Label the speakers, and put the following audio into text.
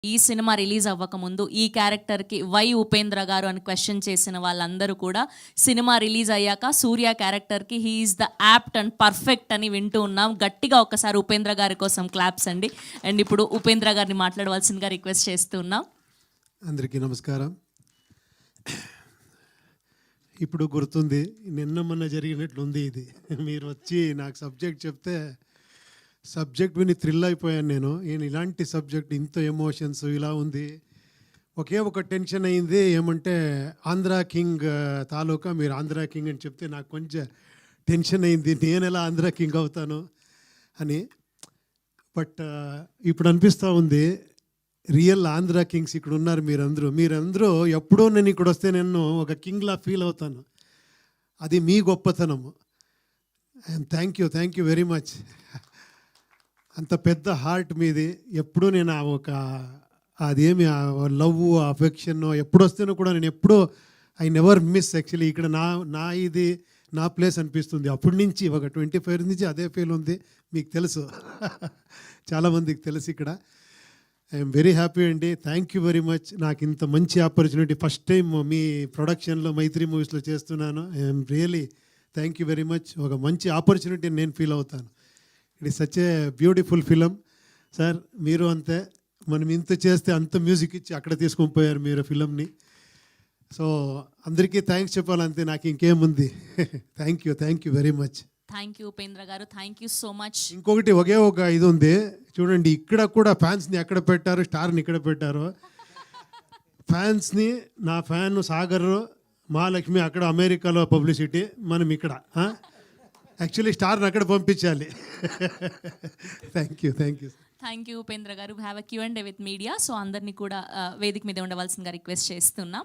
Speaker 1: ఈ cinema release అవ్వకముందు ఈ క్యారెక్టర్కి వై ఉపేంద్ర గారు అని క్వశ్చన్ చేసిన వాళ్ళందరూ కూడా సినిమా రిలీజ్ అయ్యాక సూర్య క్యారెక్టర్కి he is the apt and perfect అని వింటూ ఉన్నాం. గట్టిగా ఒకసారి ఉపేంద్ర గారి కోసం క్లాప్స్ అండి. అండ్ ఇప్పుడు ఉపేంద్ర గారిని మాట్లాడవలసిందిగా రిక్వెస్ట్ చేస్తూ ఉన్నాం.
Speaker 2: అందరికీ నమస్కారం. ఇప్పుడు గుర్తుంది, నిన్న మొన్న జరిగినట్లుంది ఇది. మీరు వచ్చి నాకు సబ్జెక్ట్ చెప్తే సబ్జెక్ట్ విని థ్రిల్ అయిపోయాను. నేను ఇలాంటి సబ్జెక్ట్ ఇంత ఎమోషన్స్ ఇలా ఉంది. ఒకే ఒక టెన్షన్ అయింది, ఏమంటే ఆంధ్రా కింగ్ తాలూకా మీరు ఆంధ్రా కింగ్ అని చెప్తే నాకు కొంచెం టెన్షన్ అయింది, నేను ఎలా ఆంధ్రా కింగ్ అవుతాను అని. బట్ ఇప్పుడు అనిపిస్తూ ఉంది రియల్ ఆంధ్రా కింగ్స్ ఇక్కడ ఉన్నారు. మీరందరూ ఎప్పుడో నేను ఇక్కడ వస్తే నేను ఒక కింగ్లా ఫీల్ అవుతాను. అది మీ గొప్పతనము. Thank you very much. అంత పెద్ద హార్ట్ మీది. ఎప్పుడూ నేను అదేమి లవ్ అఫెక్షన్ ఎప్పుడు వస్తేనో కూడా నేను ఎప్పుడూ ఐ నెవర్ మిస్. యాక్చువల్లీ ఇక్కడ నా ప్లేస్ అనిపిస్తుంది. అప్పటి నుంచి ఒక 25 నుంచి అదే ఫీల్ ఉంది. మీకు తెలుసు, చాలామందికి తెలుసు. ఇక్కడ ఐఎమ్ వెరీ హ్యాపీ అండి. Thank you very much. నాకు ఇంత మంచి ఆపర్చునిటీ ఫస్ట్ టైం మీ ప్రొడక్షన్లో మైత్రి మూవీస్లో చేస్తున్నాను. I'm really thank you very much. ఒక మంచి ఆపర్చునిటీ నేను ఫీల్ అవుతాను. It is such a beautiful film. Sir మీరు అంతే, మనం ఇంత చేస్తే అంత మ్యూజిక్ ఇచ్చి అక్కడ తీసుకొని పోయారు మీరు ఫిలంని. సో అందరికీ థ్యాంక్స్ చెప్పాలంతే, నాకు ఇంకేముంది. Thank you very much.
Speaker 1: Thank you Upendra గారు, థ్యాంక్ యూ సో మచ్.
Speaker 2: ఇంకొకటి ఒకే ఒక ఇది ఉంది చూడండి, ఇక్కడ కూడా ఫ్యాన్స్ని ఎక్కడ పెట్టారు, స్టార్ని ఇక్కడ పెట్టారు. ఫ్యాన్స్ని నా ఫ్యాన్ సాగర్ మహాలక్ష్మి అక్కడ అమెరికాలో పబ్లిసిటీ, మనం ఇక్కడ యాక్చువల్లీ స్టార్ని అక్కడ పంపించాలి. థ్యాంక్ యూ
Speaker 1: ఉపేంద్ర గారు. Have a Q&A with media. So అందరినీ కూడా వేదిక మీద ఉండవలసిందిగా రిక్వెస్ట్ చేస్తున్నాం.